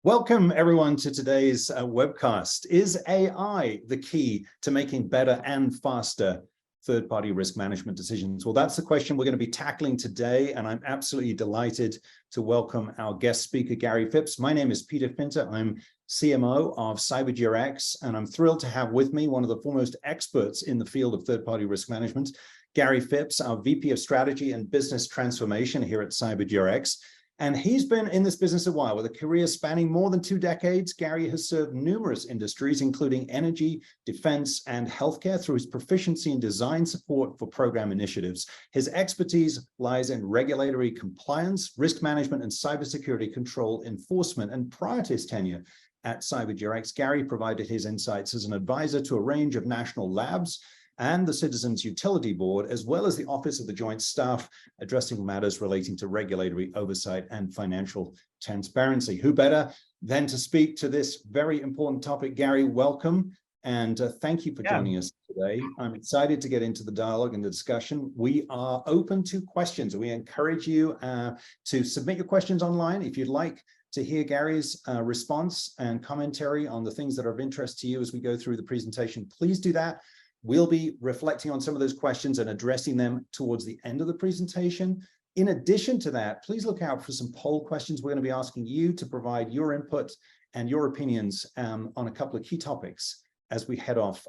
Welcome everyone to today's webcast. Is AI the key to making better and faster third-party risk management decisions? Well, that's the question we're going to be tackling today, and I'm absolutely delighted to welcome our guest speaker, Gary Phipps. My name is Peter Finter. I'm CMO of CyberGRX, and I'm thrilled to have with me one of the foremost experts in the field of third-party risk management, Gary Phipps, our VP of Strategy and Business Transformation here at CyberGRX. And he's been in this business a while. With a career spanning more than 2 decades, Gary has served numerous industries, including energy, defense, and healthcare, through his proficiency in design support for program initiatives. His expertise lies in regulatory compliance, risk management, and cybersecurity control enforcement. And prior to his tenure at CyberGRX, Gary provided his insights as an advisor to a range of national labs and the Citizens Utility Board, as well as the Office of the Joint Staff, addressing matters relating to regulatory oversight and financial transparency. Who better than to speak to this very important topic? Gary, welcome, and thank you for joining us today. I'm excited to get into the dialogue and the discussion. We are open to questions. We encourage you to submit your questions online. If you'd like to hear Gary's response and commentary on the things that are of interest to you as we go through the presentation, please do that. We'll be reflecting on some of those questions and addressing them towards the end of the presentation. In addition to that, please look out for some poll questions. We're going to be asking you to provide your input and your opinions on a couple of key topics as we head off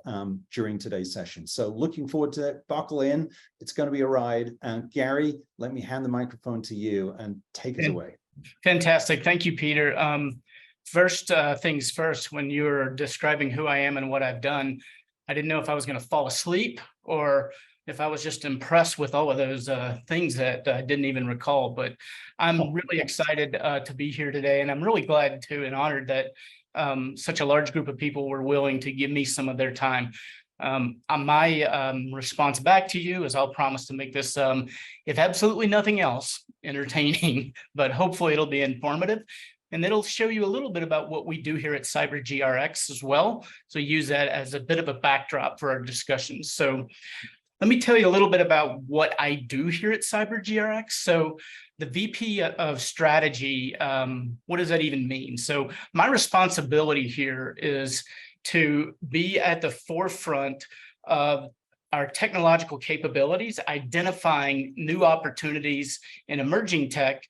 during today's session. So looking forward to it. Buckle in. It's going to be a ride. Gary, let me hand the microphone to you and take us away. Fantastic. Thank you, Peter. First things first, when you were describing who I am and what I've done, I didn't know if I was going to fall asleep or if I was just impressed with all of those things that I didn't even recall. But I'm really excited to be here today, and I'm really glad to and honored that such a large group of people were willing to give me some of their time. My response back to you is I'll promise to make this, if absolutely nothing else, entertaining, but hopefully it'll be informative. And it'll show you a little bit about what we do here at CyberGRX as well. So use that as a bit of a backdrop for our discussions. So let me tell you a little bit about what I do here at CyberGRX. So the VP of Strategy, what does that even mean? So my responsibility here is to be at the forefront of our technological capabilities, identifying new opportunities in emerging tech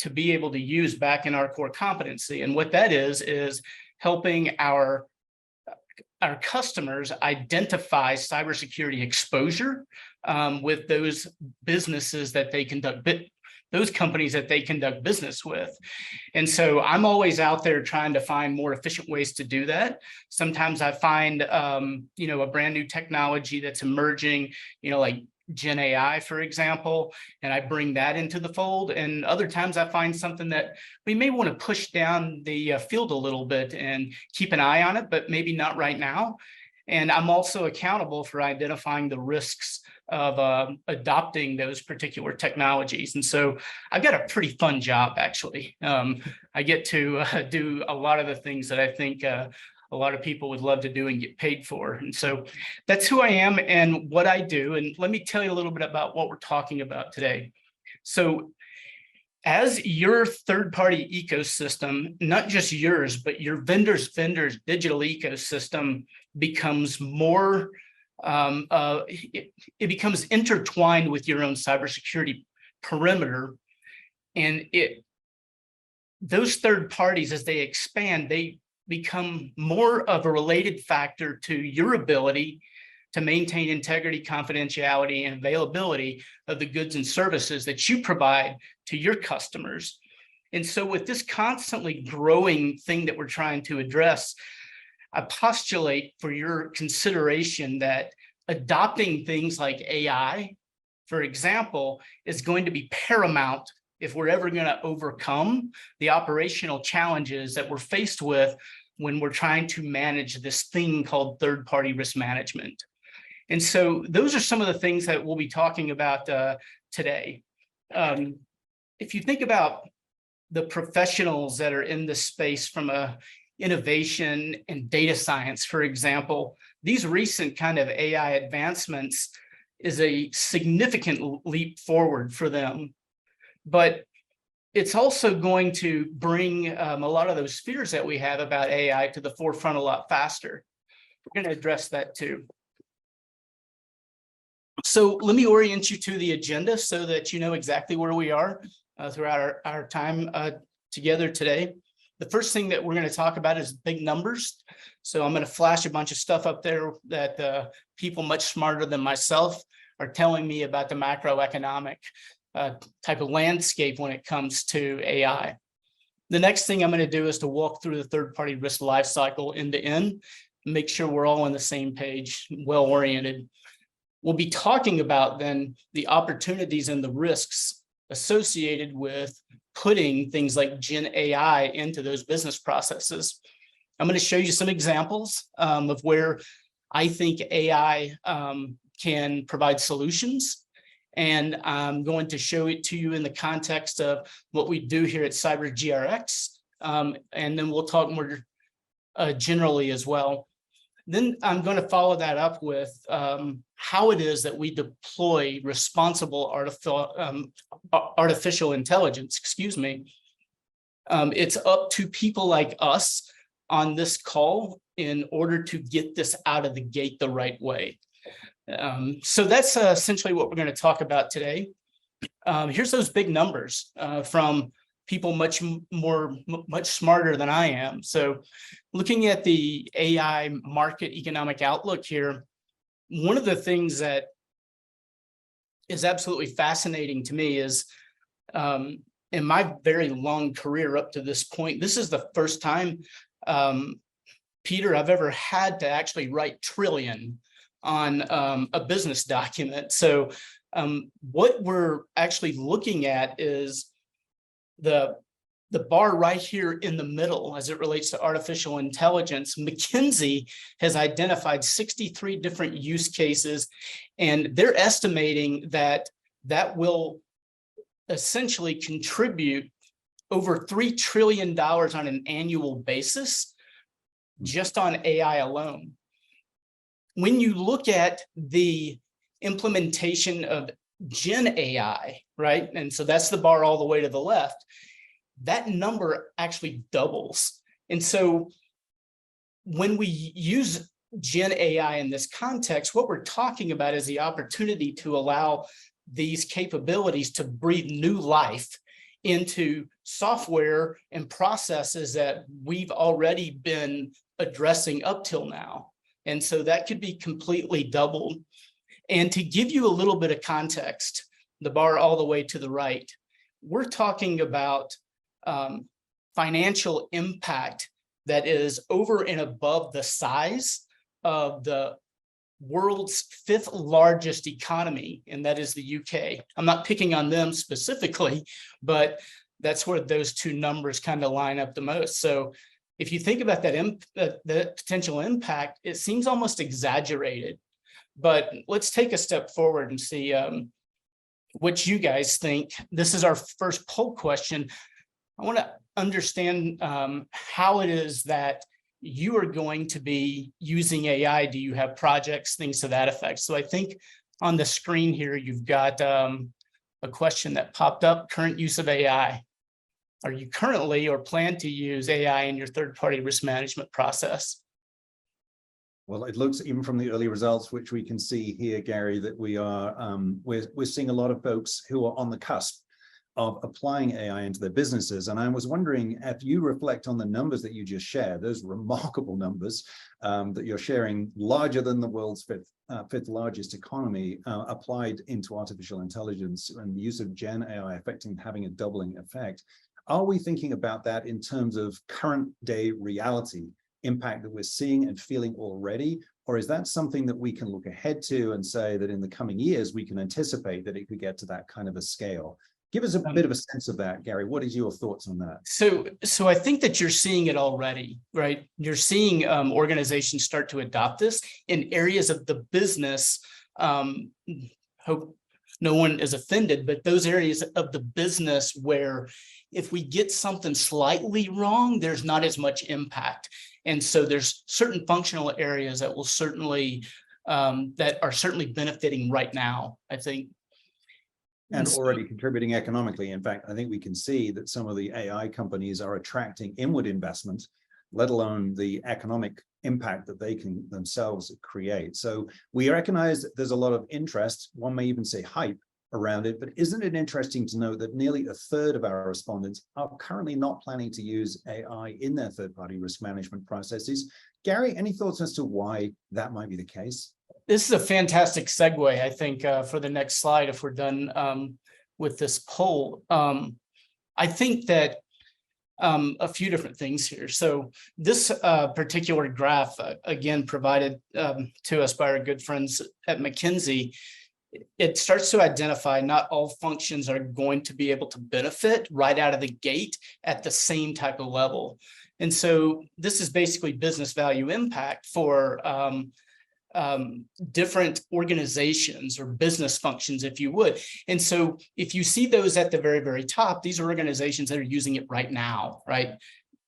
to be able to use back in our core competency. And what that is helping our customers identify cybersecurity exposure with those businesses that they conduct, those companies that they conduct business with. And so I'm always out there trying to find more efficient ways to do that. Sometimes I find, a brand new technology that's emerging, like Gen AI, for example, and I bring that into the fold. And other times I find something that we may want to push down the field a little bit and keep an eye on it, but maybe not right now. And I'm also accountable for identifying the risks of adopting those particular technologies. And so I've got a pretty fun job, actually. I get to do a lot of the things that I think a lot of people would love to do and get paid for. And so that's who I am and what I do. And let me tell you a little bit about what we're talking about today. So as your third-party ecosystem, not just yours, but your vendor's digital ecosystem becomes more, it becomes intertwined with your own cybersecurity perimeter. And those third parties, as they expand, they become more of a related factor to your ability to maintain integrity, confidentiality, and availability of the goods and services that you provide to your customers. And so with this constantly growing thing that we're trying to address, I postulate for your consideration that adopting things like AI, for example, is going to be paramount if we're ever going to overcome the operational challenges that we're faced with when we're trying to manage this thing called third-party risk management. And so those are some of the things that we'll be talking about today. If you think about the professionals that are in this space from innovation and data science, for example, these recent kind of AI advancements is a significant leap forward for them. But it's also going to bring a lot of those fears that we have about AI to the forefront a lot faster. We're going to address that too. So let me orient you to the agenda so that you know exactly where we are throughout our time together today. The first thing that we're going to talk about is big numbers. So I'm going to flash a bunch of stuff up there that people much smarter than myself are telling me about the macroeconomic type of landscape when it comes to AI. The next thing I'm going to do is to walk through the third-party risk lifecycle end to end, make sure we're all on the same page, well-oriented. We'll be talking about then the opportunities and the risks associated with putting things like Gen AI into those business processes. I'm going to show you some examples of where I think AI can provide solutions. And I'm going to show it to you in the context of what we do here at CyberGRX. And then we'll talk more generally as well. Then I'm going to follow that up with how it is that we deploy responsible artificial intelligence, excuse me. It's up to people like us on this call in order to get this out of the gate the right way. So that's essentially what we're going to talk about today. Here's those big numbers from people much smarter than I am. So looking at the AI market economic outlook here, one of the things that is absolutely fascinating to me is in my very long career up to this point, this is the first time, Peter, I've ever had to actually write trillion on a business document. So what we're actually looking at is the bar right here in the middle as it relates to artificial intelligence. McKinsey has identified 63 different use cases, and they're estimating that that will essentially contribute over $3 trillion on an annual basis just on AI alone. When you look at the implementation of Gen AI, right? And so that's the bar all the way to the left. That number actually doubles. And so when we use Gen AI in this context, what we're talking about is the opportunity to allow these capabilities to breathe new life into software and processes that we've already been addressing up till now. And so that could be completely doubled. And to give you a little bit of context, the bar all the way to the right, we're talking about financial impact that is over and above the size of the world's 5th largest economy, and that is the UK. I'm not picking on them specifically, but that's where those two numbers kind of line up the most. So if you think about that potential impact, it seems almost exaggerated. But let's take a step forward and see what you guys think. This is our first poll question. I want to understand how it is that you are going to be using AI. Do you have projects, things to that effect? So I think on the screen here, you've got a question that popped up, current use of AI. Are you currently or plan to use AI in your third-party risk management process? Well, it looks, even from the early results, which we can see here, Gary, that we are we're seeing a lot of folks who are on the cusp of applying AI into their businesses. And I was wondering, if you reflect on the numbers that you just shared, those remarkable numbers that you're sharing, larger than the world's fifth largest economy, applied into artificial intelligence and the use of Gen AI having a doubling effect. Are we thinking about that in terms of current day reality impact that we're seeing and feeling already? Or is that something that we can look ahead to and say that in the coming years, we can anticipate that it could get to that kind of a scale? Give us a bit of a sense of that, Gary. What is your thoughts on that? So I think that you're seeing it already, right? You're seeing organizations start to adopt this in areas of the business. Hope no one is offended, but those areas of the business where if we get something slightly wrong, there's not as much impact. And so there's certain functional areas that will certainly, that are certainly benefiting right now, I think. And already contributing economically. In fact, I think we can see that some of the AI companies are attracting inward investment, let alone the economic impact that they can themselves create. So we recognize that there's a lot of interest, one may even say hype around it, but isn't it interesting to note that nearly a third of our respondents are currently not planning to use AI in their third-party risk management processes? Gary, any thoughts as to why that might be the case? This is a fantastic segue, I think, for the next slide, if we're done with this poll. I think that a few different things here. So this particular graph, again, provided to us by our good friends at McKinsey, it starts to identify not all functions are going to be able to benefit right out of the gate at the same type of level. And so this is basically business value impact for different organizations or business functions, if you would. And so if you see those at the very, very top, these are organizations that are using it right now, right?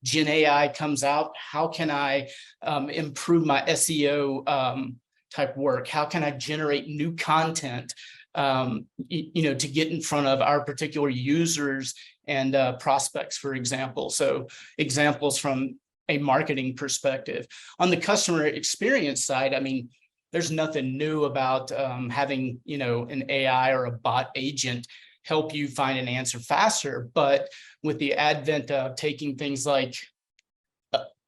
Gen AI comes out. How can I improve my SEO type work? How can I generate new content, to get in front of our particular users and prospects, for example? So examples from a marketing perspective. On the customer experience side, I mean, there's nothing new about having, an AI or a bot agent help you find an answer faster. But with the advent of taking things like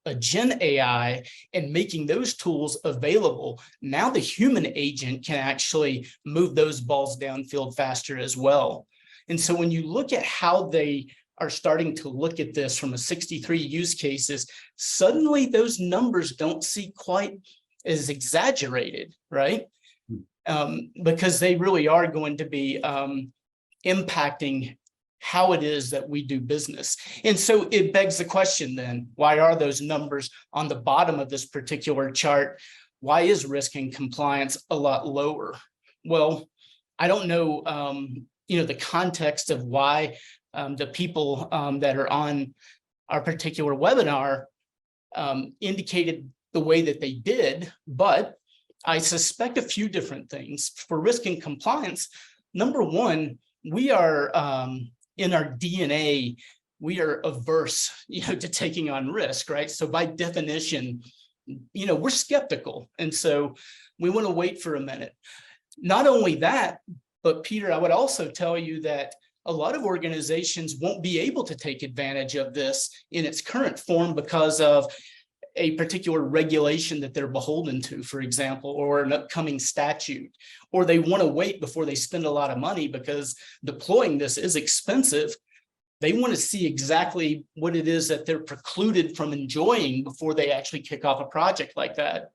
a Gen AI and making those tools available, now the human agent can actually move those balls downfield faster as well. And so when you look at how they are starting to look at this from a 63 use cases, suddenly those numbers don't seem quite as exaggerated, right? Because they really are going to be impacting how it is that we do business. And so it begs the question then, why are those numbers on the bottom of this particular chart? Why is risk and compliance a lot lower? Well, I don't know, the context of why the people that are on our particular webinar indicated the way that they did, but I suspect a few different things. For risk and compliance, number one, we are in our DNA, we are averse, to taking on risk, right? So by definition, we're skeptical. And so we want to wait for a minute. Not only that, but Peter, I would also tell you that a lot of organizations won't be able to take advantage of this in its current form because of a particular regulation that they're beholden to, for example, or an upcoming statute, or they want to wait before they spend a lot of money because deploying this is expensive. They want to see exactly what it is that they're precluded from enjoying before they actually kick off a project like that.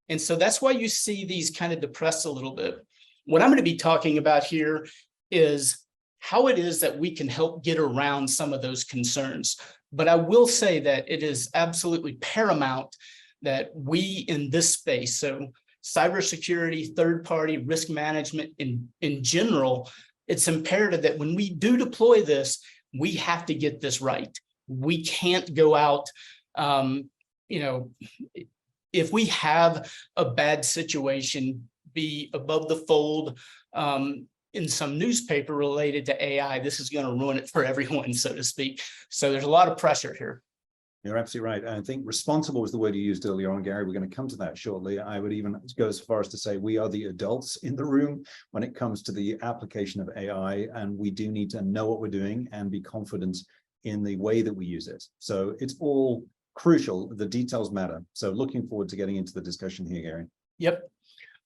And so that's why you see these kind of depressed a little bit. What I'm going to be talking about here is how it is that we can help get around some of those concerns. But I will say that it is absolutely paramount that we in this space, so cybersecurity, third-party risk management in general, it's imperative that when we do deploy this, we have to get this right. We can't go out, if we have a bad situation, be above the fold, in some newspaper related to AI, this is going to ruin it for everyone, so to speak. So there's a lot of pressure here. You're absolutely right. I think responsible was the word you used earlier on, Gary. We're going to come to that shortly. I would even go as far as to say we are the adults in the room when it comes to the application of AI, and we do need to know what we're doing and be confident in the way that we use it. So it's all crucial. The details matter. So looking forward to getting into the discussion here, Gary. Yep.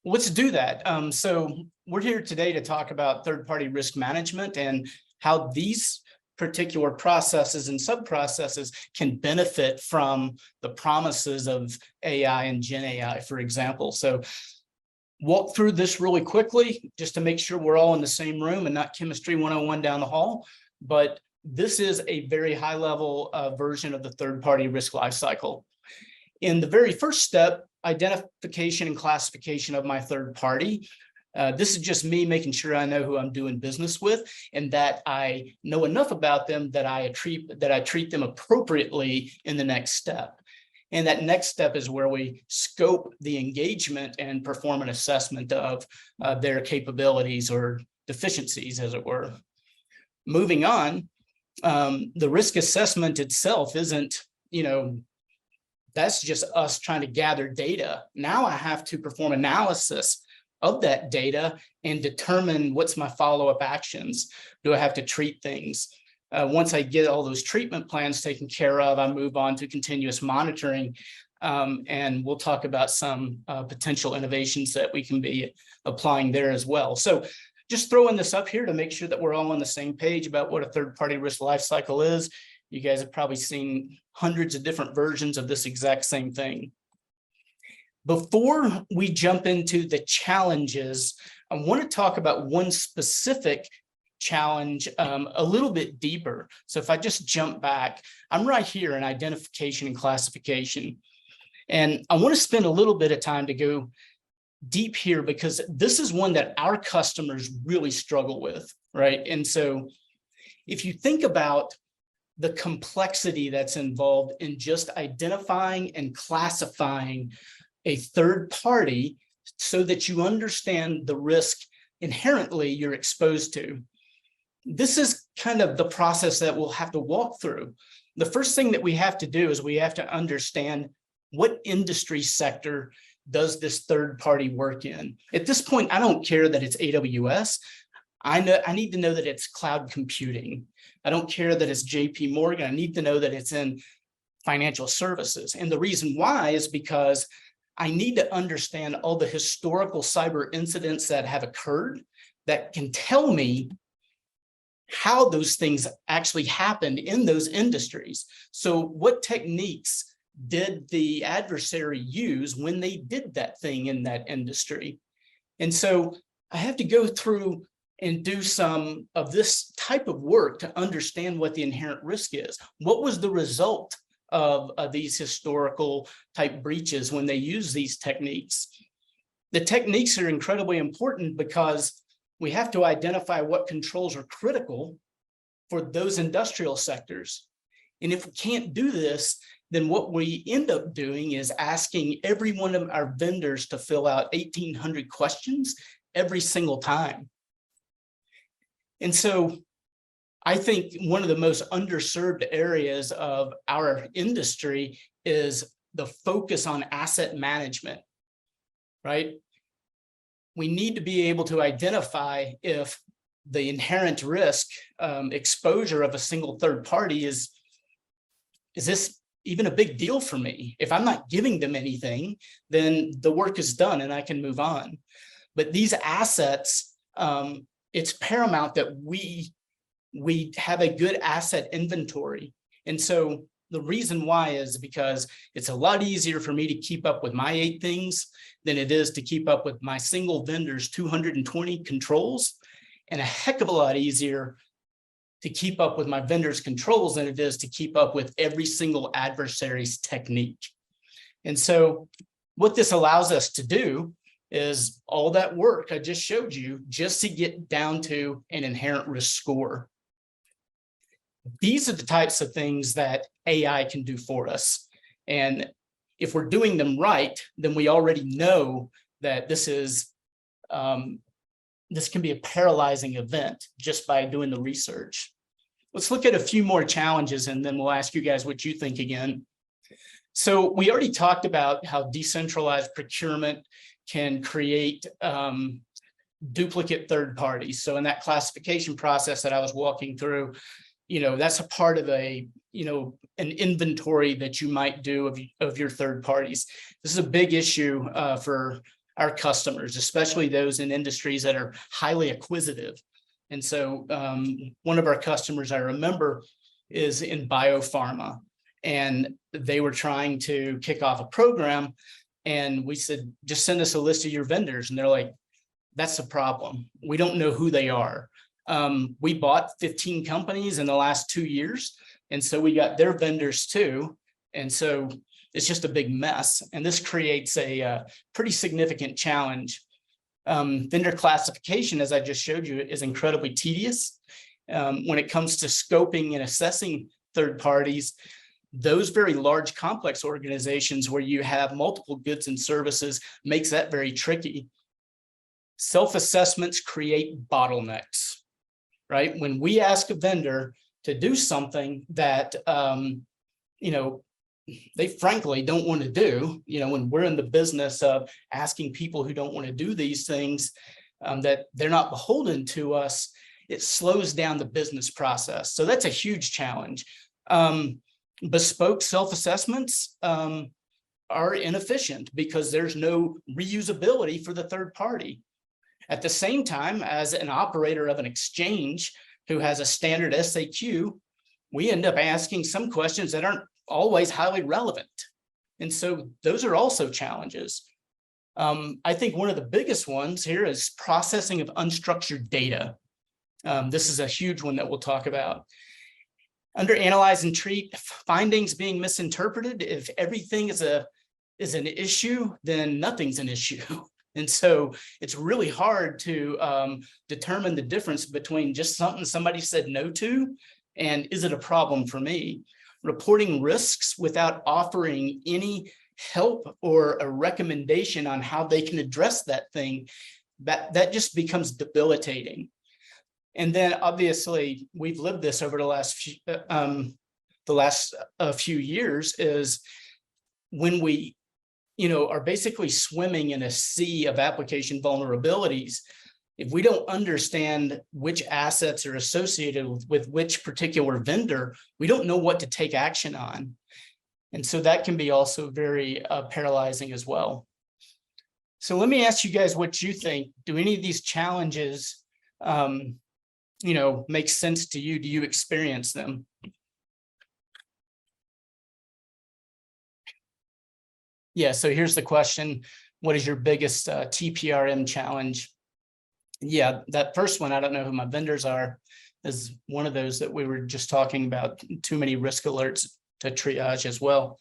Let's do that. So we're here today to talk about third-party risk management and how these particular processes and sub-processes can benefit from the promises of AI and Gen AI, for example. So walk through this really quickly just to make sure we're all in the same room and not Chemistry 101 down the hall. But this is a very high-level version of the third-party risk lifecycle. In the very first step, identification and classification of my third party. This is just me making sure I know who I'm doing business with and that I know enough about them that I treat them appropriately in the next step. And that next step is where we scope the engagement and perform an assessment of their capabilities or deficiencies, as it were. Moving on, the risk assessment itself isn't, that's just us trying to gather data. Now I have to perform analysis of that data and determine what's my follow-up actions. Do I have to treat things? Once I get all those treatment plans taken care of, I move on to continuous monitoring. And we'll talk about some potential innovations that we can be applying there as well. So just throwing this up here to make sure that we're all on the same page about what a third-party risk lifecycle is. You guys have probably seen hundreds of different versions of this exact same thing. Before we jump into the challenges, I want to talk about one specific challenge a little bit deeper. So if I just jump back, I'm right here in identification and classification. And I want to spend a little bit of time to go deep here because this is one that our customers really struggle with, right? And so if you think about the complexity that's involved in just identifying and classifying a third party so that you understand the risk inherently you're exposed to. This is kind of the process that we'll have to walk through. The first thing that we have to do is we have to understand what industry sector does this third party work in. At this point, I don't care that it's AWS. I need to know that it's cloud computing. I don't care that it's JP Morgan. I need to know that it's in financial services. And the reason why is because I need to understand all the historical cyber incidents that have occurred that can tell me how those things actually happened in those industries. So what techniques did the adversary use when they did that thing in that industry? And so I have to go through and do some of this type of work to understand what the inherent risk is. What was the result of these historical type breaches when they use these techniques? The techniques are incredibly important because we have to identify what controls are critical for those industrial sectors. And if we can't do this, then what we end up doing is asking every one of our vendors to fill out 1,800 questions every single time. And so I think one of the most underserved areas of our industry is the focus on asset management, right? We need to be able to identify if the inherent risk exposure of a single third party is this even a big deal for me? If I'm not giving them anything, then the work is done and I can move on. But these assets, it's paramount that we have a good asset inventory. And so the reason why is because it's a lot easier for me to keep up with my 8 things than it is to keep up with my single vendor's 220 controls, and a heck of a lot easier to keep up with my vendor's controls than it is to keep up with every single adversary's technique. And so what this allows us to do is all that work I just showed you just to get down to an inherent risk score. These are the types of things that AI can do for us. And if we're doing them right, then we already know that this can be a paralyzing event just by doing the research. Let's look at a few more challenges and then we'll ask you guys what you think again. So we already talked about how decentralized procurement can create duplicate third parties. So in that classification process that I was walking through, that's a part of an inventory that you might do of your third parties. This is a big issue for our customers, especially those in industries that are highly acquisitive. And so one of our customers I remember is in biopharma, and they were trying to kick off a program. And we said, just send us a list of your vendors. And they're like, that's the problem. We don't know who they are. We bought 15 companies in the last 2 years. And so we got their vendors too. And so it's just a big mess. And this creates a pretty significant challenge. Vendor classification, as I just showed you, is incredibly tedious. When it comes to scoping and assessing third parties, those very large, complex organizations where you have multiple goods and services makes that very tricky. self-assessments create bottlenecks, right? When we ask a vendor to do something that, they frankly don't want to do, when we're in the business of asking people who don't want to do these things, that they're not beholden to us, it slows down the business process. So that's a huge challenge. Bespoke self-assessments are inefficient because there's no reusability for the third party. At the same time, as an operator of an exchange who has a standard SAQ, we end up asking some questions that aren't always highly relevant. And so those are also challenges. I think one of the biggest ones here is processing of unstructured data. This is a huge one that we'll talk about. Under analyze and treat, findings being misinterpreted. If everything is an issue, then nothing's an issue. And so it's really hard to determine the difference between just something somebody said no to and is it a problem for me? Reporting risks without offering any help or a recommendation on how they can address that thing, that just becomes debilitating. And then obviously we've lived this over the last few years, is when we are basically swimming in a sea of application vulnerabilities. If we don't understand which assets are associated with which particular vendor, we don't know what to take action on. And so that can be also very paralyzing as well. So let me ask you guys what you think. Do any of these challenges, make sense to you? Do you experience them? Yeah, so here's the question. What is your biggest TPRM challenge? Yeah, that first one, I don't know who my vendors are, is one of those that we were just talking about. Too many risk alerts to triage as well.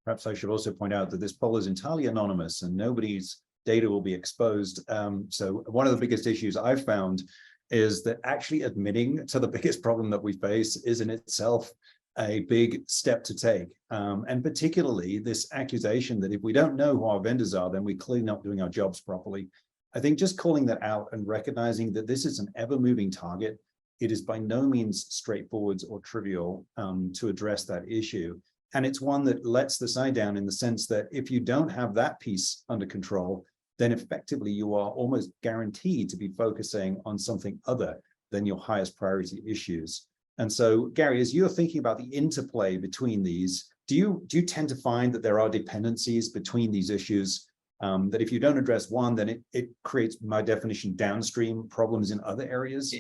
Perhaps I should also point out that this poll is entirely anonymous and nobody's data will be exposed. So one of the biggest issues I've found is that actually admitting to the biggest problem that we face is in itself a big step to take. And particularly this accusation that if we don't know who our vendors are, then we're clearly not doing our jobs properly. I think just calling that out and recognizing that this is an ever-moving target, it is by no means straightforward or trivial to address that issue. And it's one that lets the side down in the sense that if you don't have that piece under control, then effectively you are almost guaranteed to be focusing on something other than your highest priority issues. And so, Gary, as you're thinking about the interplay between these, do you tend to find that there are dependencies between these issues? That if you don't address one, then it creates, by definition, downstream problems in other areas?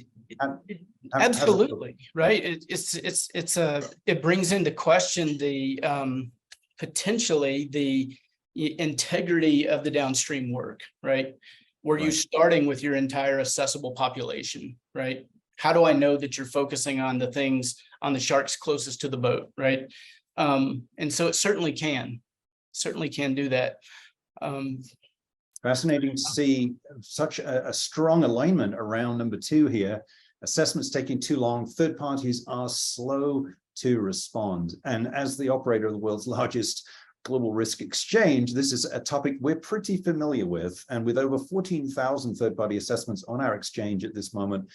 Absolutely, right? It brings into question the potentially the integrity of the downstream work, right? Were you starting with your entire accessible population, right? How do I know that you're focusing on the things on the sharks closest to the boat, right? And so it certainly can do that. Fascinating to see such a strong alignment around number 2 here. Assessments taking too long, third parties are slow to respond. And as the operator of the world's largest global risk exchange, this is a topic we're pretty familiar with. And with over 14,000 third-party assessments on our exchange at this moment,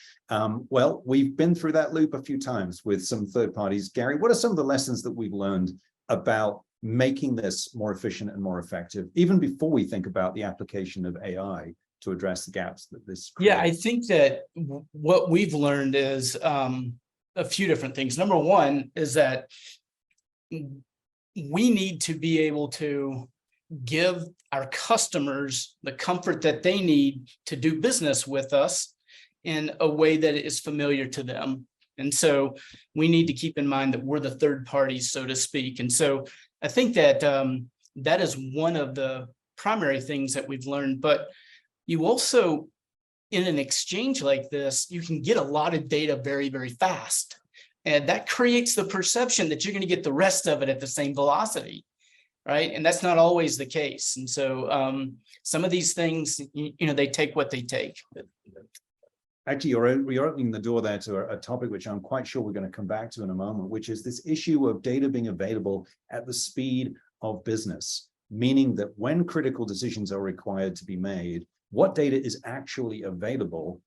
well, we've been through that loop a few times with some third parties. Gary, what are some of the lessons that we've learned about making this more efficient and more effective, even before we think about the application of AI to address the gaps that this creates? Yeah, I think that what we've learned is a few different things. Number one is that we need to be able to give our customers the comfort that they need to do business with us in a way that is familiar to them. And so we need to keep in mind that we're the third parties, so to speak. And so I think that that is one of the primary things that we've learned. But you also, in an exchange like this, you can get a lot of data very, very fast. And that creates the perception that you're going to get the rest of it at the same velocity, right? And that's not always the case. And so some of these things, they take what they take. Actually, you're opening the door there to a topic which I'm quite sure we're going to come back to in a moment, which is this issue of data being available at the speed of business, meaning that when critical decisions are required to be made, what data is actually available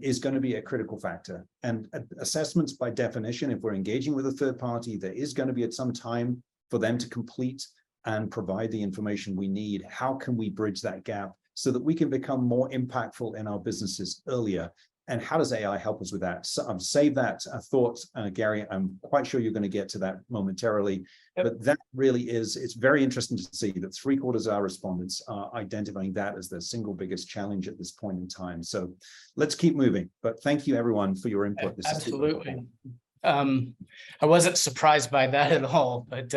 is going to be a critical factor. And assessments by definition, if we're engaging with a third party, there is going to be at some time for them to complete and provide the information we need. How can we bridge that gap so that we can become more impactful in our businesses earlier? And how does AI help us with that? So save that thought, Gary. I'm quite sure you're going to get to that momentarily. Yep. But that really is, it's very interesting to see that 3/4 of our respondents are identifying that as the single biggest challenge at this point in time. So let's keep moving. But thank you, everyone, for your input. This Absolutely. I wasn't surprised by that at all. But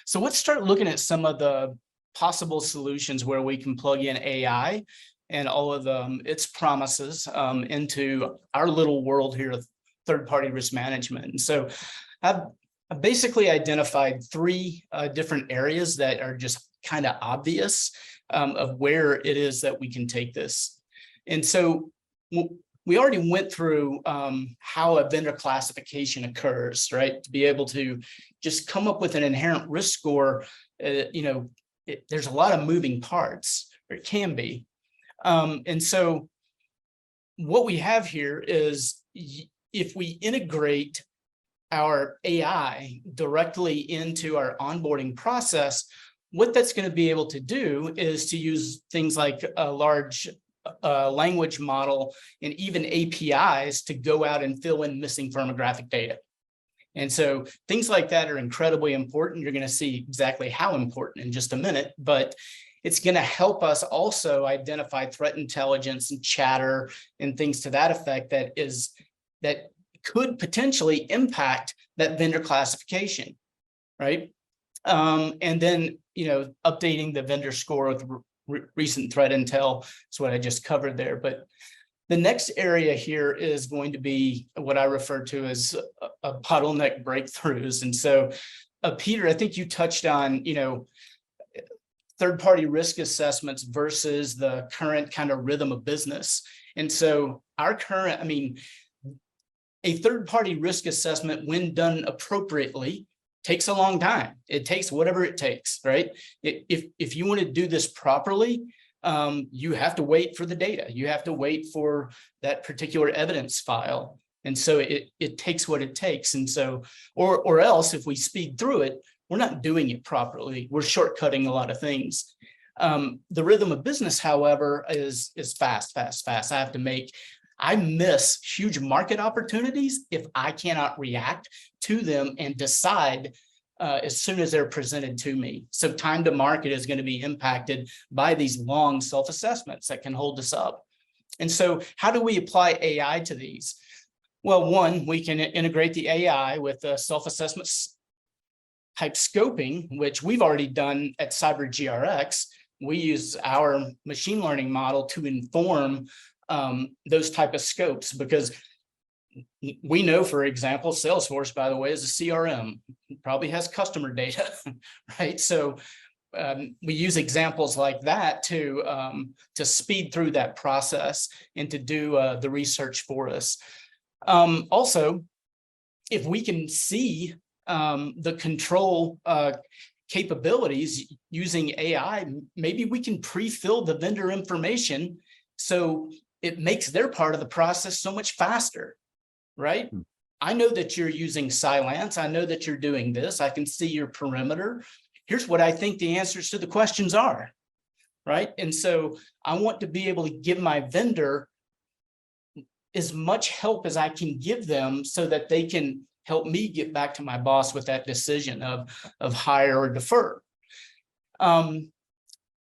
so let's start looking at some of the possible solutions where we can plug in AI and all of its promises into our little world here of third-party risk management. And so I've basically identified 3 different areas that are just kind of obvious of where it is that we can take this. And so we already went through how a vendor classification occurs, right? To be able to just come up with an inherent risk score, there's a lot of moving parts, or it can be. And so what we have here is if we integrate our AI directly into our onboarding process, what that's going to be able to do is to use things like a large language model and even APIs to go out and fill in missing firmographic data. And so things like that are incredibly important. You're going to see exactly how important in just a minute, but it's going to help us also identify threat intelligence and chatter and things to that effect that could potentially impact that vendor classification, right? And then, updating the vendor score with recent threat intel is what I just covered there. But the next area here is going to be what I refer to as a bottleneck breakthroughs. And so, Peter, I think you touched on, third-party risk assessments versus the current kind of rhythm of business. And so a third-party risk assessment, when done appropriately, takes a long time. It takes whatever it takes, right? If you want to do this properly, you have to wait for the data. You have to wait for that particular evidence file. And so it takes what it takes. And so, or else if we speed through it, we're not doing it properly. We're shortcutting a lot of things. The rhythm of business, however, is fast. I miss huge market opportunities if I cannot react to them and decide as soon as they're presented to me. So time to market is going to be impacted by these long self-assessments that can hold us up. And so how do we apply AI to these? Well, one, we can integrate the AI with self-assessment type scoping, which we've already done at CyberGRX. We use our machine learning model to inform those type of scopes, because we know, for example, Salesforce, by the way, is a CRM, it probably has customer data, right? So we use examples like that to speed through that process and to do the research for us. Also, if we can see the control capabilities using AI, maybe we can pre-fill the vendor information so it makes their part of the process so much faster, right? I know that you're using Cylance. I know that you're doing this. I can see your perimeter. Here's what I think the answers to the questions are, right? And so I want to be able to give my vendor as much help as I can give them so that they can help me get back to my boss with that decision of hire or defer.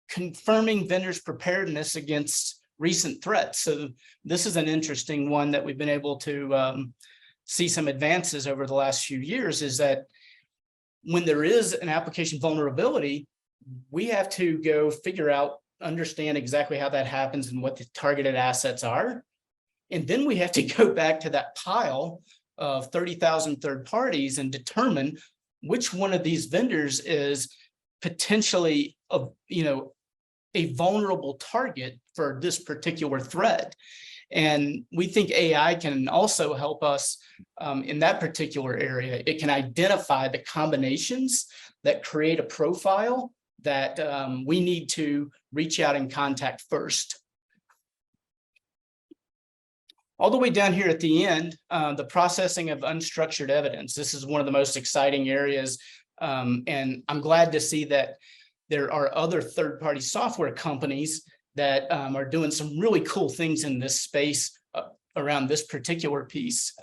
Confirming vendors' preparedness against recent threats. So this is an interesting one that we've been able to see some advances over the last few years, is that when there is an application vulnerability, we have to go figure out, understand exactly how that happens and what the targeted assets are. And then we have to go back to that pile of 30,000 third parties and determine which one of these vendors is potentially a vulnerable target for this particular threat. And we think AI can also help us in that particular area. It can identify the combinations that create a profile that we need to reach out and contact first. All the way down here at the end, the processing of unstructured evidence. This is one of the most exciting areas. And I'm glad to see that there are other third-party software companies that are doing some really cool things in this space around this particular piece.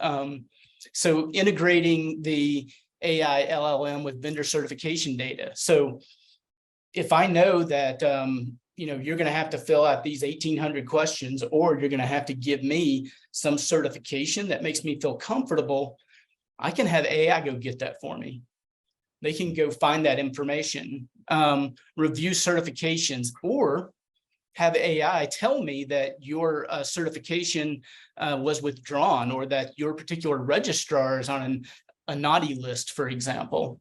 So integrating the AI LLM with vendor certification data. So if I know that you're going to have to fill out these 1,800 questions, or you're going to have to give me some certification that makes me feel comfortable, I can have AI go get that for me. They can go find that information, review certifications, or have AI tell me that your certification was withdrawn, or that your particular registrar is on a naughty list, for example.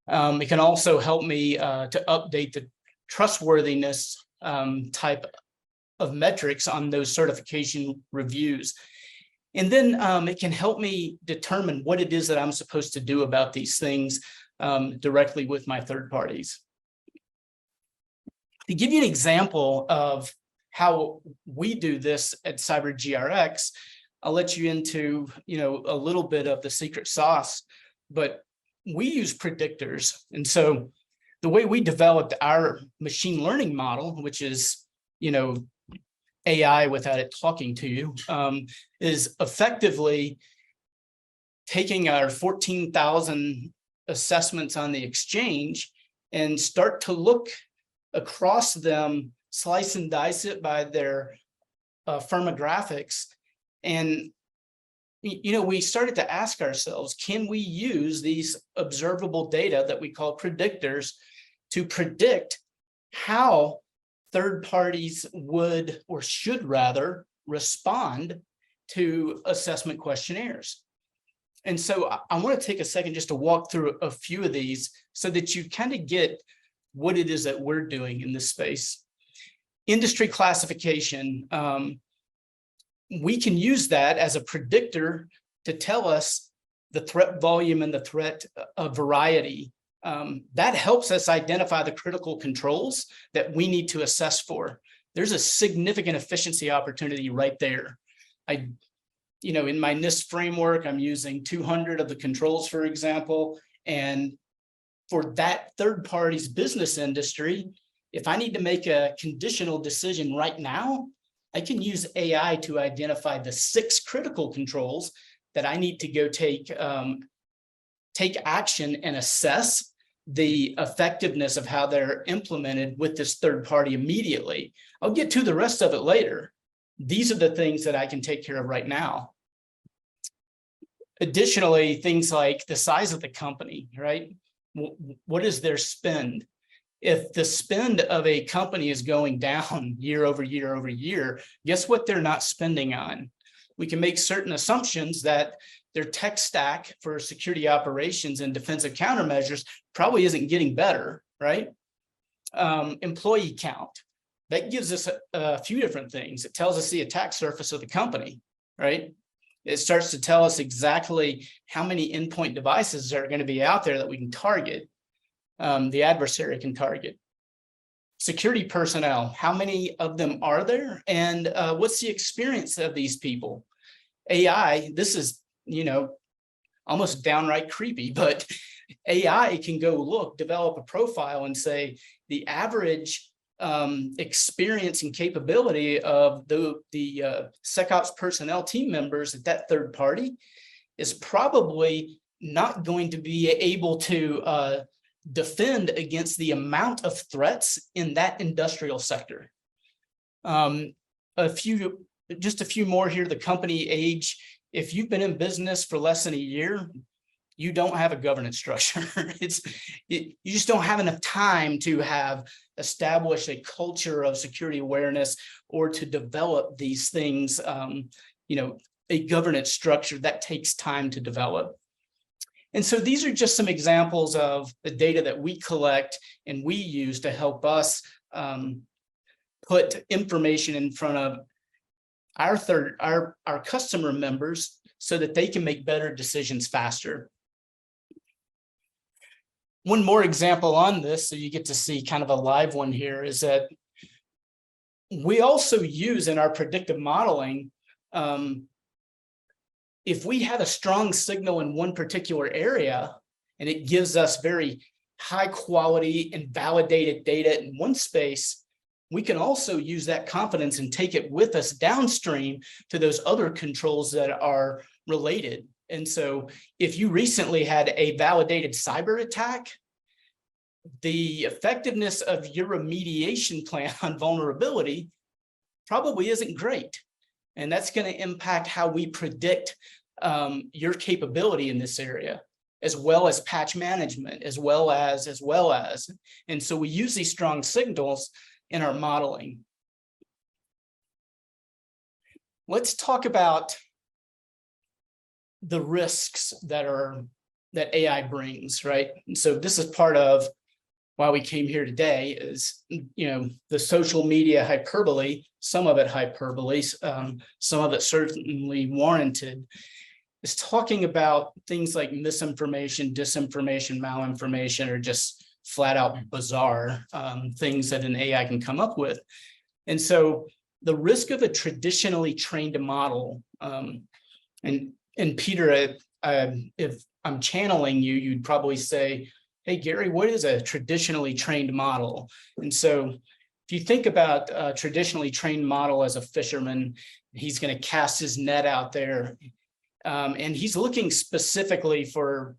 It can also help me to update the trustworthiness type of metrics on those certification reviews. And then it can help me determine what it is that I'm supposed to do about these things directly with my third parties. To give you an example of how we do this at CyberGRX, I'll let you into a little bit of the secret sauce, but we use predictors. And so the way we developed our machine learning model, which is AI without it talking to you, is effectively taking our 14,000 assessments on the exchange and start to look across them, slice and dice it by their firmographics. And we started to ask ourselves, can we use these observable data that we call predictors to predict how third parties would, or should rather, respond to assessment questionnaires? And so I want to take a second just to walk through a few of these so that you kind of get what it is that we're doing in this space. Industry classification. We can use that as a predictor to tell us the threat volume and the threat variety. That helps us identify the critical controls that we need to assess for. There's a significant efficiency opportunity right there. In my NIST framework, I'm using 200 of the controls, for example, and for that third party's business industry, if I need to make a conditional decision right now, I can use AI to identify the 6 critical controls that I need to go take action and assess the effectiveness of how they're implemented with this third party immediately. I'll get to the rest of it later. These are the things that I can take care of right now. Additionally, things like the size of the company, right? What is their spend? If the spend of a company is going down year over year over year, guess what they're not spending on? We can make certain assumptions that their tech stack for security operations and defensive countermeasures probably isn't getting better, right? Employee count. That gives us a few different things. It tells us the attack surface of the company, right? It starts to tell us exactly how many endpoint devices are going to be out there that we can target, the adversary can target. Security personnel, how many of them are there? And what's the experience of these people? AI, this is, almost downright creepy, but AI can go develop a profile and say the average experience and capability of the SecOps personnel team members at that third party is probably not going to be able to defend against the amount of threats in that industrial sector. Just a few more here. The company age. If you've been in business for less than a year, you don't have a governance structure. You just don't have enough time to have established a culture of security awareness or to develop these things. A governance structure that takes time to develop. And so these are just some examples of the data that we collect and we use to help us put information in front of our customer members so that they can make better decisions faster. One more example on this, so you get to see kind of a live one here, is that we also use in our predictive modeling if we have a strong signal in one particular area and it gives us very high quality and validated data in one space, we can also use that confidence and take it with us downstream to those other controls that are related. And so if you recently had a validated cyber attack, the effectiveness of your remediation plan on vulnerability probably isn't great. And that's going to impact how we predict your capability in this area, as well as patch management, as well as. And so we use these strong signals in our modeling. Let's talk about the risks that AI brings, right? And so this is part of why we came here today is, the social media hyperbole, some of it hyperbole, some of it certainly warranted, is talking about things like misinformation, disinformation, malinformation, or just flat out bizarre things that an AI can come up with. And so the risk of a traditionally trained model, and Peter, if I'm channeling you, you'd probably say, hey, Gary, what is a traditionally trained model? And so if you think about a traditionally trained model as a fisherman, he's going to cast his net out there, and he's looking specifically for,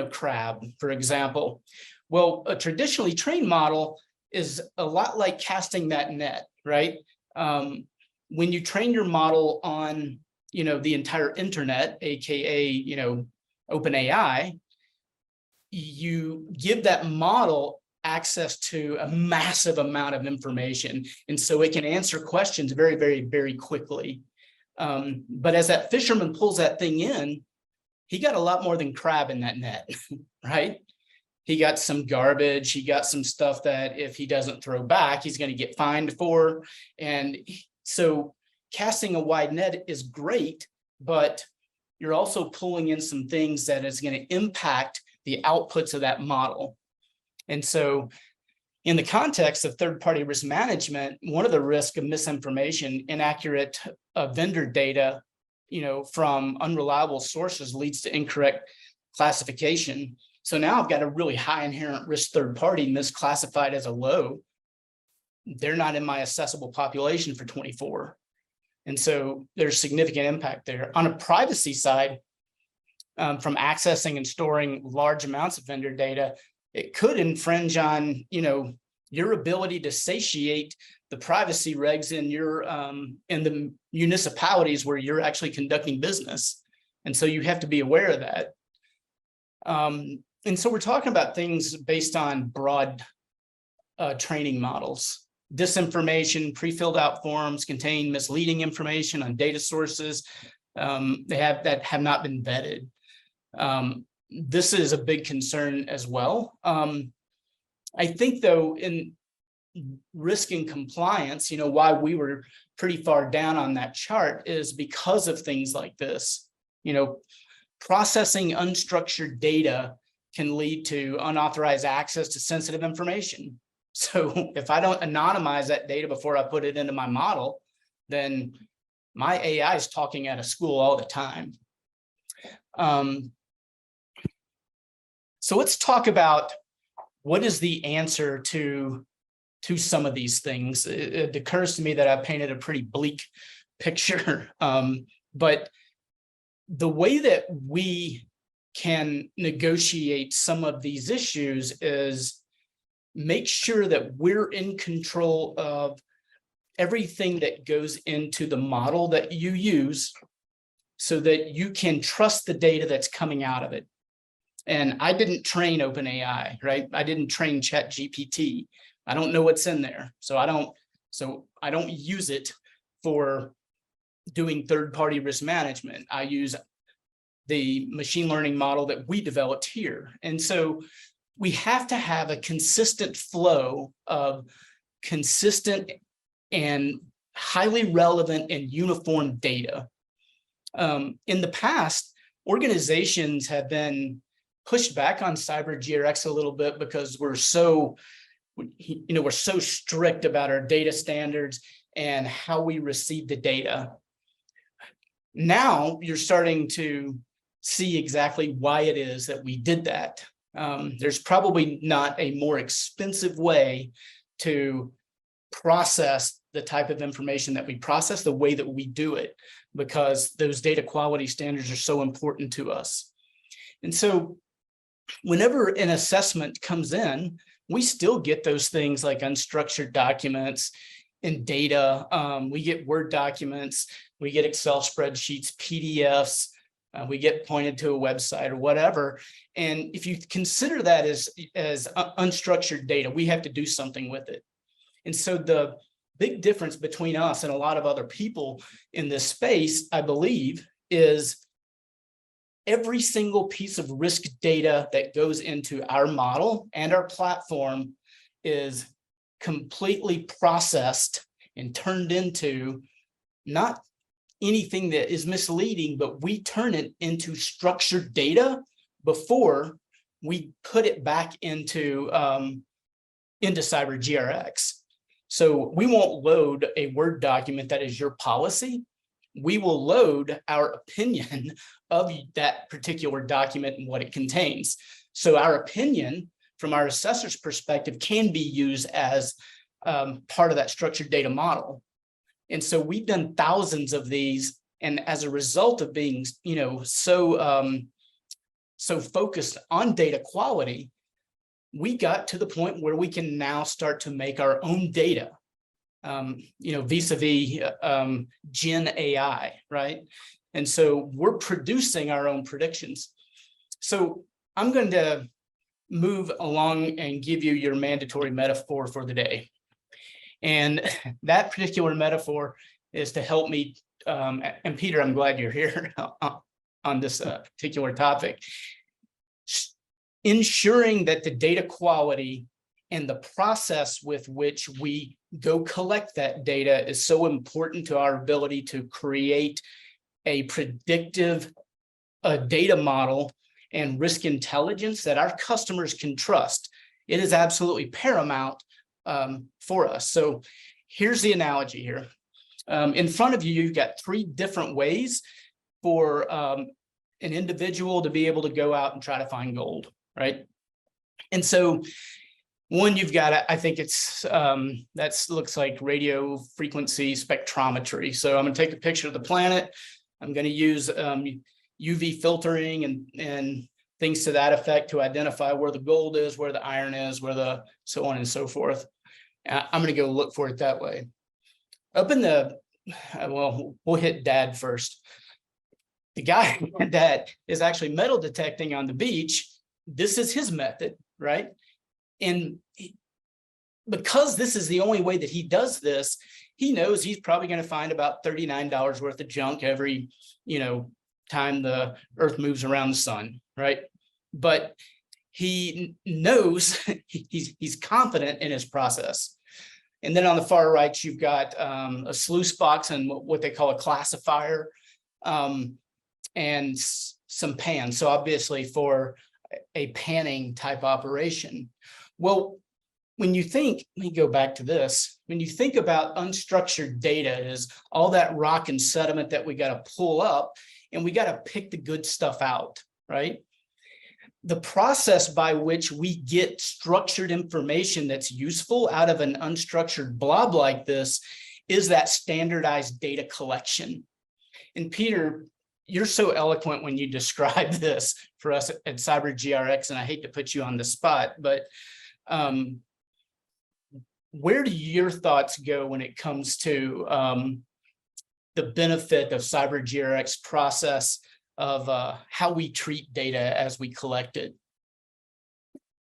crab, for example. Well, a traditionally trained model is a lot like casting that net, right? When you train your model on, the entire internet, AKA, OpenAI, you give that model access to a massive amount of information. And so it can answer questions very, very, very quickly. But as that fisherman pulls that thing in, he got a lot more than crab in that net, right? He got some garbage. He got some stuff that if he doesn't throw back, he's going to get fined for. And so casting a wide net is great, but you're also pulling in some things that is going to impact the outputs of that model. And so in the context of third-party risk management, one of the risks of misinformation, inaccurate vendor data, from unreliable sources leads to incorrect classification. So now I've got a really high inherent risk third party misclassified as a low. They're not in my assessable population for 24. And so there's significant impact there. On a privacy side, from accessing and storing large amounts of vendor data, it could infringe on, your ability to satiate the privacy regs in your in the municipalities where you're actually conducting business. And so you have to be aware of that. And so we're talking about things based on broad training models. Disinformation, pre-filled out forms contain misleading information on data sources that have not been vetted. This is a big concern as well. I think, though, in risk and compliance, why we were pretty far down on that chart is because of things like this. Processing unstructured data can lead to unauthorized access to sensitive information. So if I don't anonymize that data before I put it into my model, then my AI is talking out of school all the time. So let's talk about what is the answer to some of these things. It occurs to me that I've painted a pretty bleak picture, but the way that we can negotiate some of these issues is make sure that we're in control of everything that goes into the model that you use so that you can trust the data that's coming out of it. And I didn't train OpenAI, right? I didn't train ChatGPT. I don't know what's in there. So I don't use it for doing third-party risk management. I use the machine learning model that we developed here. And so we have to have a consistent flow of consistent and highly relevant and uniform data. In the past, organizations have been pushed back on CyberGRX a little bit because we're so strict about our data standards and how we receive the data. Now you're starting to see exactly why it is that we did that. There's probably not a more expensive way to process the type of information that we process the way that we do it, because those data quality standards are so important to us. And so whenever an assessment comes in, we still get those things like unstructured documents and data. We get Word documents, we get Excel spreadsheets, PDFs, we get pointed to a website or whatever. And if you consider that as unstructured data, we have to do something with it. And so the big difference between us and a lot of other people in this space, I believe, is every single piece of risk data that goes into our model and our platform is completely processed and turned into not anything that is misleading, but we turn it into structured data before we put it back into CyberGRX. So we won't load a Word document that is your policy. We will load our opinion of that particular document and what it contains. So our opinion from our assessor's perspective can be used as part of that structured data model. And so we've done thousands of these. And as a result of being, so focused on data quality, we got to the point where we can now start to make our own data, vis-a-vis Gen AI, right? And so we're producing our own predictions. So I'm going to move along and give you your mandatory metaphor for the day. And that particular metaphor is to help me, and Peter, I'm glad you're here on this particular topic. Ensuring that the data quality and the process with which we go collect that data is so important to our ability to create a predictive data model and risk intelligence that our customers can trust. It is absolutely paramount for us. So here's the analogy here. In front of you, you've got three different ways for an individual to be able to go out and try to find gold, right? And so one, you've got, I think it's, that looks like radio frequency spectrometry. So I'm going to take a picture of the planet. I'm going to use UV filtering and things to that effect to identify where the gold is, where the iron is, where the so on and so forth. I'm going to go look for it that way. Up in the, well, we'll hit dad first. The guy that is actually metal detecting on the beach, this is his method, right? And because this is the only way that he does this, he knows he's probably going to find about $39 worth of junk every, time the earth moves around the sun, right? But he knows he's confident in his process. And then on the far right, you've got a sluice box and what they call a classifier, and some pans. So obviously for a panning type operation. Well, when you think, let me go back to this. When you think about unstructured data, is all that rock and sediment that we got to pull up and we got to pick the good stuff out, right? The process by which we get structured information that's useful out of an unstructured blob like this is that standardized data collection. And Peter, you're so eloquent when you describe this for us at CyberGRX, and I hate to put you on the spot, but where do your thoughts go when it comes to the benefit of CyberGRX process of how we treat data as we collect it?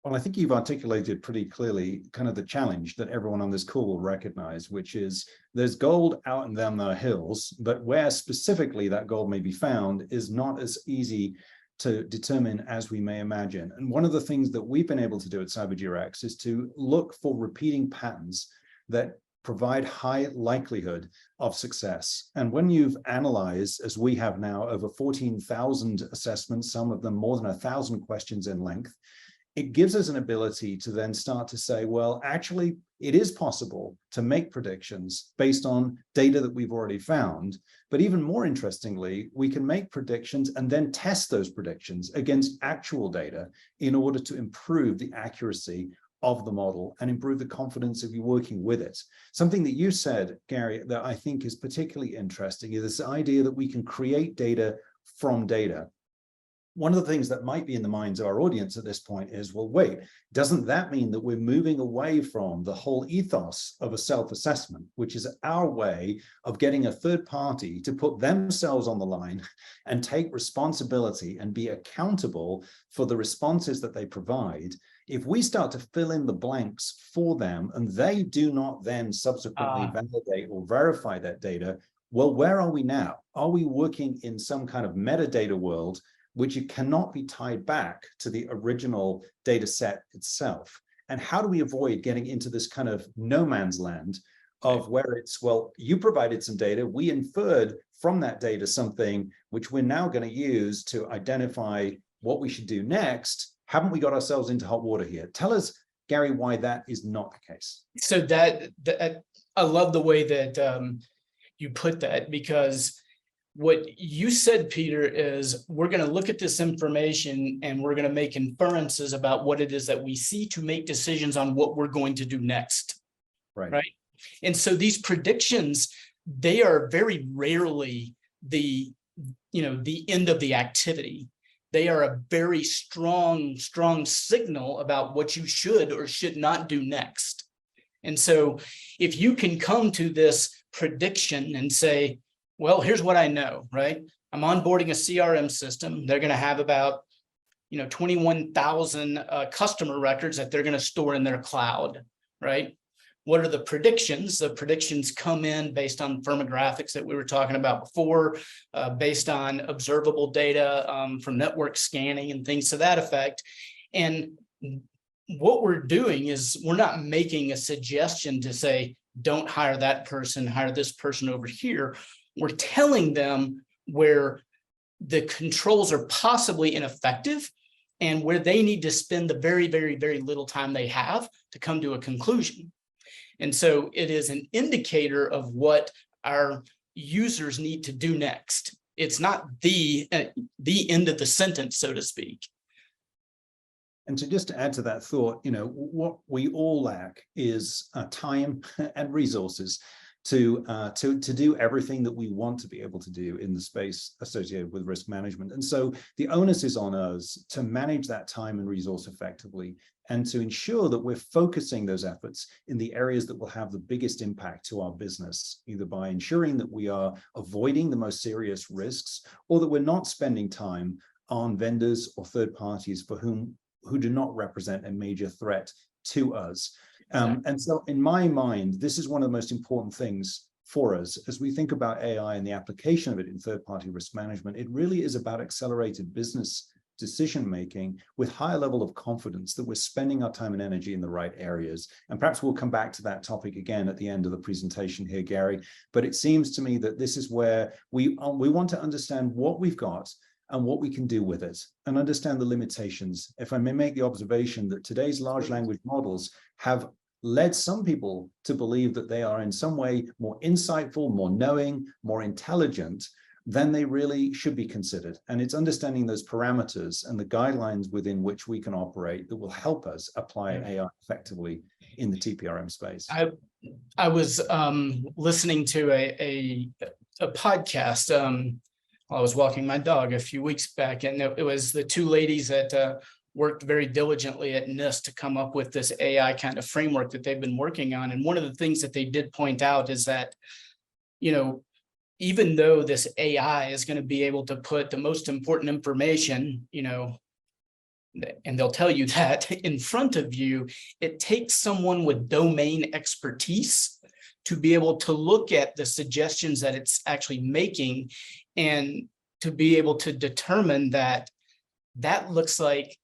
Well, I think you've articulated pretty clearly kind of the challenge that everyone on this call will recognize, which is there's gold out in them hills, but where specifically that gold may be found is not as easy to determine as we may imagine. And one of the things that we've been able to do at CyberGRX is to look for repeating patterns that provide high likelihood of success. And when you've analyzed, as we have now, over 14,000 assessments, some of them more than 1,000 questions in length, it gives us an ability to then start to say, well, actually, it is possible to make predictions based on data that we've already found. But even more interestingly, we can make predictions and then test those predictions against actual data in order to improve the accuracy of the model and improve the confidence of you working with it. Something that you said, Gary, that I think is particularly interesting is this idea that we can create data from data. One of the things that might be in the minds of our audience at this point is, well, wait, doesn't that mean that we're moving away from the whole ethos of a self-assessment, which is our way of getting a third party to put themselves on the line and take responsibility and be accountable for the responses that they provide? If we start to fill in the blanks for them and they do not then subsequently validate or verify that data, well, where are we now? Are we working in some kind of metadata world which it cannot be tied back to the original data set itself? And how do we avoid getting into this kind of no man's land of where it's, well, you provided some data, we inferred from that data something which we're now going to use to identify what we should do next. Haven't we got ourselves into hot water here? Tell us, Gary, why that is not the case. So that I love the way that you put that, because what you said, Peter, is we're going to look at this information and we're going to make inferences about what it is that we see to make decisions on what we're going to do next. Right. And so these predictions, they are very rarely the end of the activity. They are a very strong signal about what you should or should not do next. And so if you can come to this prediction and say, well, here's what I know, right? I'm onboarding a CRM system. They're going to have about, 21,000 customer records that they're going to store in their cloud, right? What are the predictions? The predictions come in based on firmographics that we were talking about before, based on observable data from network scanning and things to that effect. And what we're doing is we're not making a suggestion to say, don't hire that person, hire this person over here. We're telling them where the controls are possibly ineffective and where they need to spend the very, very, very little time they have to come to a conclusion. And so it is an indicator of what our users need to do next. It's not the end of the sentence, so to speak. And to just add to that thought, what we all lack is time and resources to do everything that we want to be able to do in the space associated with risk management. And so the onus is on us to manage that time and resource effectively and to ensure that we're focusing those efforts in the areas that will have the biggest impact to our business, either by ensuring that we are avoiding the most serious risks or that we're not spending time on vendors or third parties who do not represent a major threat to us. And so in my mind, this is one of the most important things for us as we think about AI and the application of it in third-party risk management. It really is about accelerated business decision-making with higher level of confidence that we're spending our time and energy in the right areas. And perhaps we'll come back to that topic again at the end of the presentation here, Gary. But it seems to me that this is where we want to understand what we've got and what we can do with it and understand the limitations. If I may make the observation that today's large language models have led some people to believe that they are in some way more insightful, more knowing, more intelligent than they really should be considered. And it's understanding those parameters and the guidelines within which we can operate that will help us apply AI effectively in the TPRM space. I was listening to a podcast I was walking my dog a few weeks back, and it was the two ladies that worked very diligently at NIST to come up with this AI kind of framework that they've been working on. And one of the things that they did point out is that, even though this AI is going to be able to put the most important information, and they'll tell you that in front of you, it takes someone with domain expertise to be able to look at the suggestions that it's actually making and to be able to determine that that looks like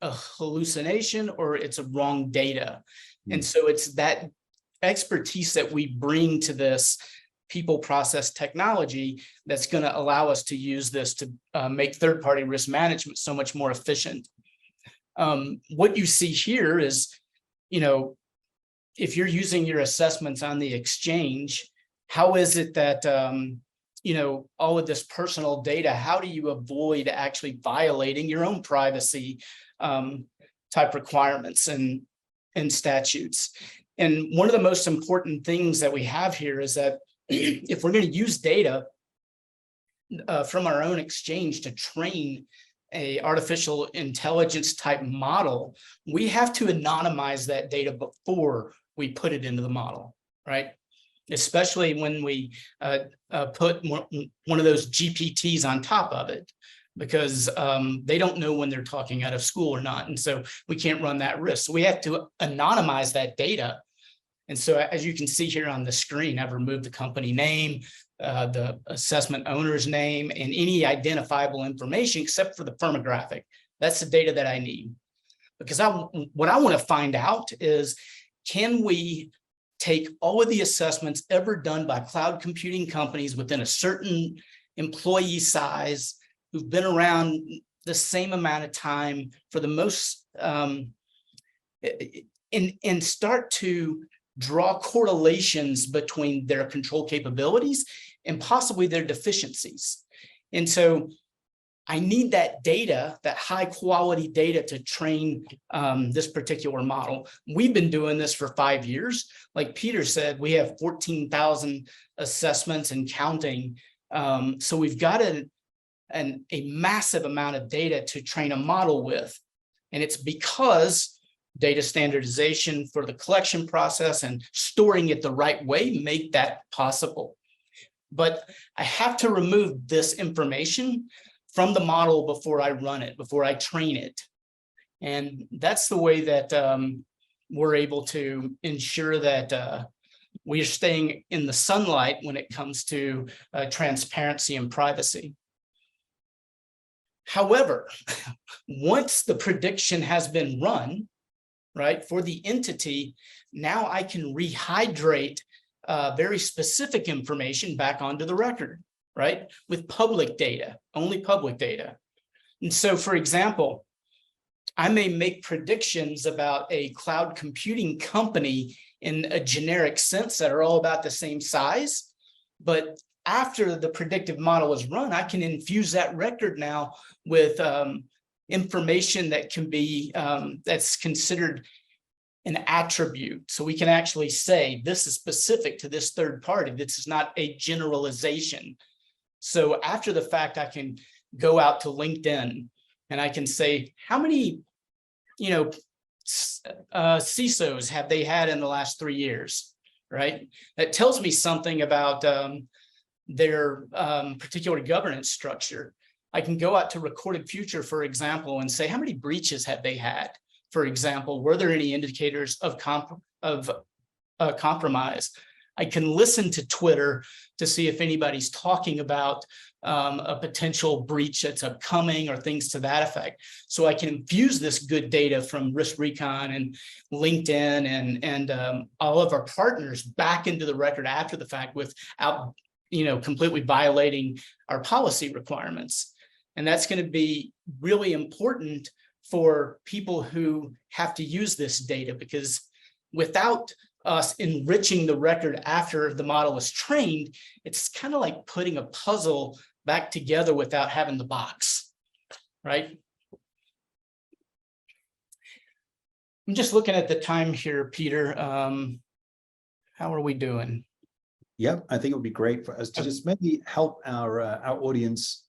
a hallucination or it's a wrong data. And so it's that expertise that we bring to this people process technology that's going to allow us to use this to make third-party risk management so much more efficient. What you see here is, you know, if you're using your assessments on the exchange, how is it that, you know, all of this personal data, how do you avoid actually violating your own privacy type requirements and statutes? And one of the most important things that we have here is that if we're going to use data from our own exchange to train a artificial intelligence type model, we have to anonymize that data before we put it into the model, right? Especially when we put one of those GPTs on top of it, because they don't know when they're talking out of school or not. And so we can't run that risk. So we have to anonymize that data. And so as you can see here on the screen, I've removed the company name, the assessment owner's name, and any identifiable information except for the firmographic. That's the data that I need. Because what I want to find out is, can we take all of the assessments ever done by cloud computing companies within a certain employee size who've been around the same amount of time for the most, and start to draw correlations between their control capabilities and possibly their deficiencies. And so I need that data, that high quality data, to train this particular model. We've been doing this for 5 years. Like Peter said, we have 14,000 assessments and counting. So we've got a massive amount of data to train a model with. And it's because data standardization for the collection process and storing it the right way make that possible. But I have to remove this information from the model before I run it, before I train it. And that's the way that we're able to ensure that we are staying in the sunlight when it comes to transparency and privacy. However, once the prediction has been run, right, for the entity, now I can rehydrate very specific information back onto the record, right, with public data, only public data. And so, for example, I may make predictions about a cloud computing company in a generic sense that are all about the same size, but after the predictive model is run, I can infuse that record now with information that can be, that's considered an attribute. So we can actually say, this is specific to this third party. This is not a generalization. So after the fact, I can go out to LinkedIn and I can say, how many, you know, CISOs have they had in the last 3 years, right? That tells me something about their particular governance structure. I can go out to Recorded Future, for example, and say, how many breaches have they had? For example, were there any indicators of compromise? I can listen to Twitter to see if anybody's talking about a potential breach that's upcoming or things to that effect. So I can infuse this good data from Risk Recon and LinkedIn and all of our partners back into the record after the fact without, you know, completely violating our policy requirements. And that's going to be really important for people who have to use this data, because without us enriching the record after the model is trained, it's kind of like putting a puzzle back together without having the box, right? I'm just looking at the time here, Peter. How are we doing? Yeah, I think it would be great for us to just maybe help our audience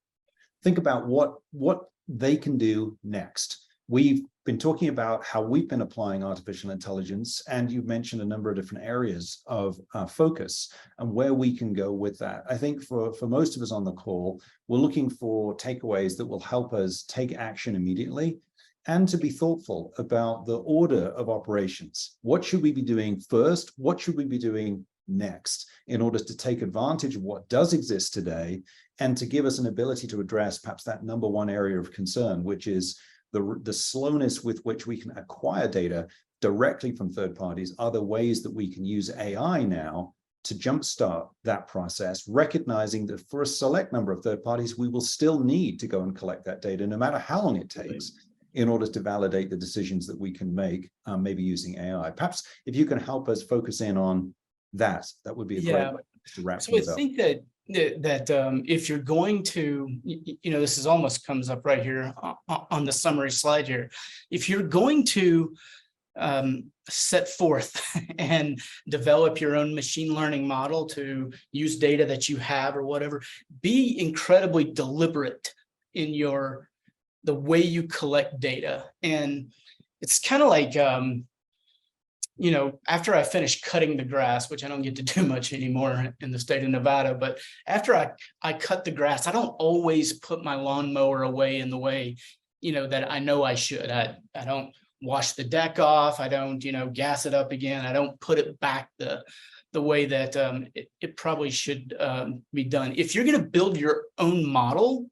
think about what they can do next. We've been talking about how we've been applying artificial intelligence, and you've mentioned a number of different areas of focus and where we can go with that. I think for most of us on the call, we're looking for takeaways that will help us take action immediately and to be thoughtful about the order of operations. What should we be doing first? What should we be doing next in order to take advantage of what does exist today and to give us an ability to address perhaps that number one area of concern, which is the slowness with which we can acquire data directly from third parties. Are there ways that we can use AI now to jumpstart that process, recognizing that for a select number of third parties, we will still need to go and collect that data no matter how long it takes. in order to validate the decisions that we can make, maybe using AI. Perhaps if you can help us focus in on that, that would be a great way to wrap things up. So I think that if you're going to, this is almost comes up right here on the summary slide here. If you're going to set forth and develop your own machine learning model to use data that you have or whatever, be incredibly deliberate in the way you collect data. And it's kind of like, after I finish cutting the grass, which I don't get to do much anymore in the state of Nevada, but after I cut the grass, I don't always put my lawnmower away in the way, that I know I should. I don't wash the deck off. I don't, gas it up again. I don't put it back the way that it probably should be done. If you're going to build your own model,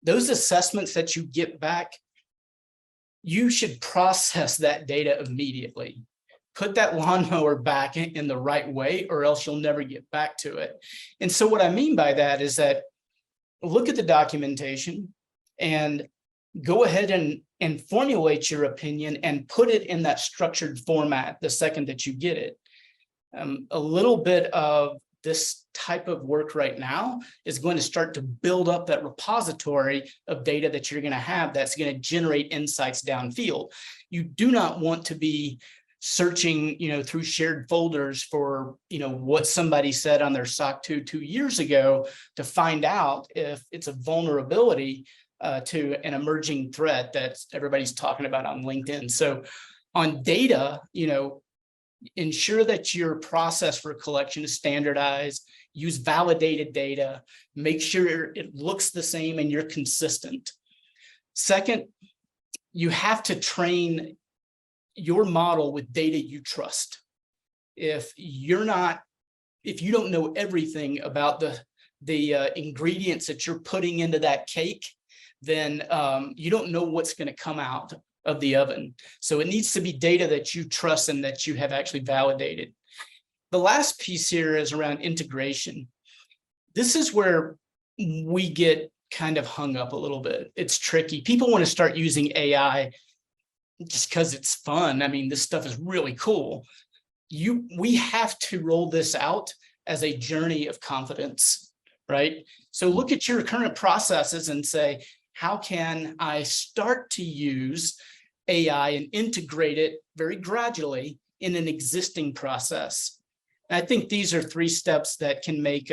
those assessments that you get back, you should process that data immediately. Put that lawnmower back in the right way, or else you'll never get back to it. And so what I mean by that is that look at the documentation and go ahead and formulate your opinion and put it in that structured format the second that you get it. A little bit of this type of work right now is going to start to build up that repository of data that you're going to have that's going to generate insights downfield. You do not want to be searching, through shared folders for, what somebody said on their SOC 2 years ago to find out if it's a vulnerability to an emerging threat that everybody's talking about on LinkedIn. So on data, ensure that your process for collection is standardized, use validated data, make sure it looks the same and you're consistent. Second, you have to train your model with data you trust. If you don't know everything about the ingredients that you're putting into that cake, then you don't know what's going to come out of the oven. So it needs to be data that you trust and that you have actually validated. The last piece here is around integration. This is where we get kind of hung up a little bit. It's tricky. People want to start using AI just because it's fun. I mean, this stuff is really cool. We have to roll this out as a journey of confidence, right? So look at your current processes and say, how can I start to use AI and integrate it very gradually in an existing process? And I think these are 3 steps that can make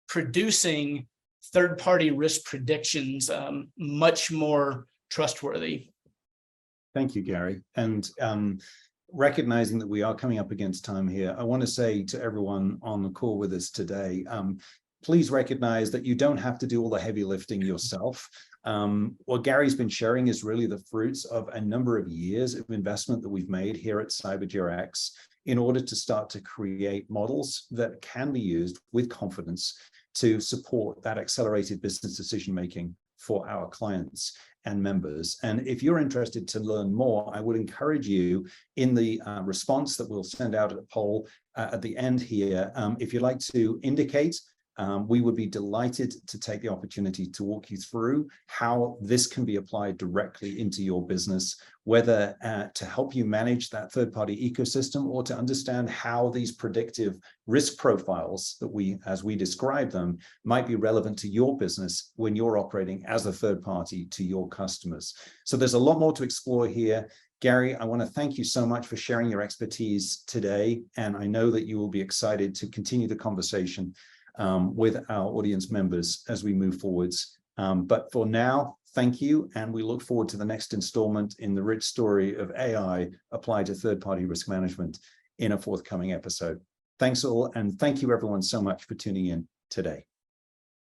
producing third-party risk predictions much more trustworthy. Thank you, Gary. And recognizing that we are coming up against time here, I want to say to everyone on the call with us today, please recognize that you don't have to do all the heavy lifting yourself. What Gary's been sharing is really the fruits of a number of years of investment that we've made here at CyberGRX in order to start to create models that can be used with confidence to support that accelerated business decision-making for our clients and members. And if you're interested to learn more, I would encourage you in the response that we'll send out at a poll at the end here, if you'd like to indicate, we would be delighted to take the opportunity to walk you through how this can be applied directly into your business, whether to help you manage that third-party ecosystem or to understand how these predictive risk profiles that as we describe them, might be relevant to your business when you're operating as a third party to your customers. So there's a lot more to explore here. Gary, I want to thank you so much for sharing your expertise today. And I know that you will be excited to continue the conversation with our audience members as we move forwards. But for now, thank you. And we look forward to the next installment in the rich story of AI applied to third-party risk management in a forthcoming episode. Thanks all. And thank you everyone so much for tuning in today.